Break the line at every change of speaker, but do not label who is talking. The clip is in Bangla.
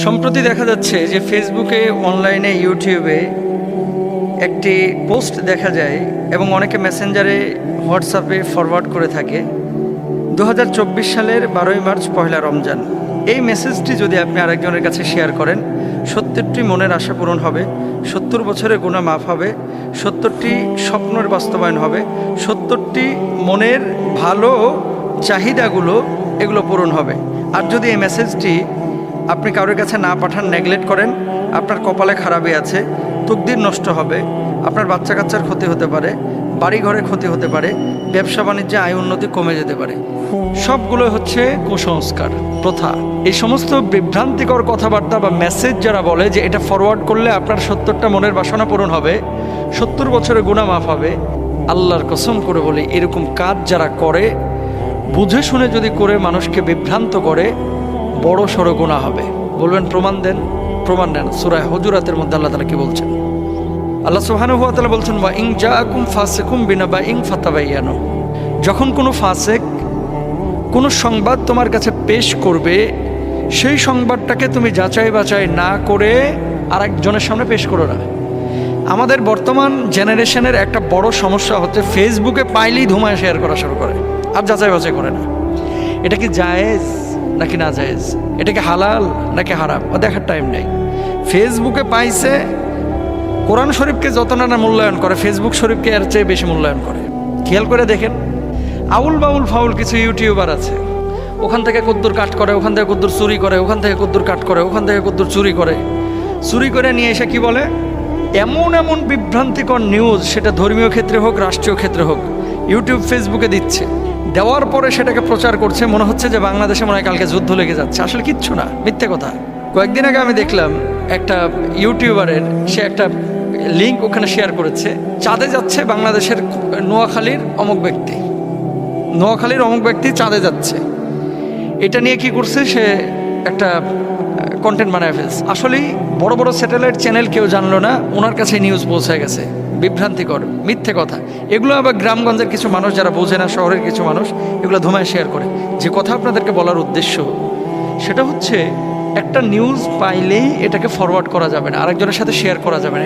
সম্প্রতি দেখা যাচ্ছে যে ফেসবুকে, অনলাইনে, ইউটিউবে একটি পোস্ট দেখা যায় এবং অনেকে মেসেঞ্জারে, হোয়াটসঅ্যাপে ফরওয়ার্ড করে থাকে। 2024 সালের 12ই মার্চ পহেলা রমজান। এই মেসেজটি যদি আপনি আরেকজনের কাছে শেয়ার করেন, 70টি মনের আশা পূরণ হবে, 70 বছরের গুনাহ মাফ হবে, 70টি স্বপ্নের বাস্তবায়ন হবে, 70টি মনের ভালো চাহিদাগুলো এগুলো পূরণ হবে। আর যদি এই মেসেজটি আপনি কারোর কাছে না পাঠান, নেগলেক্ট করেন, আপনার কপালে খারাপই আছে, তকদির নষ্ট হবে, আপনার বাচ্চা কাচ্চার ক্ষতি হতে পারে, বাড়ি ঘরে ক্ষতি হতে পারে, ব্যবসা বাণিজ্যে আয় উন্নতি কমে যেতে পারে। সবগুলো হচ্ছে কুসংস্কার, প্রথা। এই সমস্ত বিভ্রান্তিকর কথাবার্তা বা মেসেজ যারা বলে যে এটা ফরওয়ার্ড করলে আপনার 70টা মনের বাসনা পূরণ হবে, 70 বছরের গুনাহ মাফ হবে, আল্লাহর কসম করে বলি, এরকম কাজ যারা করে, বুঝে শুনে যদি করে মানুষকে বিভ্রান্ত করে, বড় সড়ো গুনাহ হবে। বলবেন প্রমাণ দেন, প্রমাণ দেন। সূরা হুজুরাতের মধ্যে আল্লাহ তাআলা কি বলছেন? আল্লাহ সুবহানাহু ওয়া তাআলা বলছেন, ওয়া ইন জাআকুম ফাসিকুম বিনাবাইন ফাতাবায়ানু। যখন কোনো ফাসিক কোনো সংবাদ তোমার কাছে পেশ করবে, সেই সংবাদটাকে তুমি যাচাই বাছাই না করে আরেকজনের সামনে পেশ করো না। আমাদের বর্তমান জেনারেশনের একটা বড় সমস্যা হচ্ছে ফেসবুকে পাইলেই ধুমায় শেয়ার করা শুরু করে, আর যাচাই বাছাই করে না। এটা কি জায়েজ নাকি না জায়েজ, এটা কি হালাল নাকি হারাম, ও দেখার টাইম নেই। ফেসবুকে পাইছে, কোরআন শরীফকে যত না মূল্যায়ন করে, ফেসবুক শরীফকে এর চেয়ে বেশি মূল্যায়ন করে। খেয়াল করে দেখেন, আউল বাউল ফাউল কিছু ইউটিউবার আছে, ওখান থেকে কদ্দুর কাট করে, ওখান থেকে কদ্দুর চুরি করে, ওখান থেকে কদ্দুর কাট করে, ওখান থেকে কদ্দুর চুরি করে, চুরি করে নিয়ে এসে কি বলে, এমন এমন বিভ্রান্তিকর নিউজ, সেটা ধর্মীয় ক্ষেত্রে হোক, রাষ্ট্রীয় ক্ষেত্রে হোক, ইউটিউব ফেসবুকে দিচ্ছে। দেওয়ার পরে সেটাকে প্রচার করছে, মনে হচ্ছে যে বাংলাদেশে মনে হয় কালকে যুদ্ধ লেগে যাচ্ছে। আসলে কিচ্ছু না, মিথ্যে কথা। কয়েকদিন আগে আমি দেখলাম একটা ইউটিউবারের, সে একটা লিঙ্ক ওখানে শেয়ার করেছে, চাঁদে যাচ্ছে বাংলাদেশের নোয়াখালীর অমুক ব্যক্তি, নোয়াখালীর অমুক ব্যক্তি চাঁদে যাচ্ছে। এটা নিয়ে কি করছে, সে একটা কন্টেন্ট বানায় ফেলছে। আসলেই বড় বড় স্যাটেলাইট চ্যানেল কেউ জানলো না, ওনার কাছে নিউজ পৌঁছে গেছে। বিভ্রান্তিকর, মিথ্যে কথা। এগুলো আবার গ্রামগঞ্জের কিছু মানুষ যারা বোঝে না, শহরের কিছু মানুষ এগুলো ধুমায় শেয়ার করে। যে কথা আপনাদেরকে বলার উদ্দেশ্য, সেটা হচ্ছে একটা নিউজ পাইলেই এটাকে ফরওয়ার্ড করা যাবে না, আরেকজনের সাথে শেয়ার করা যাবে না।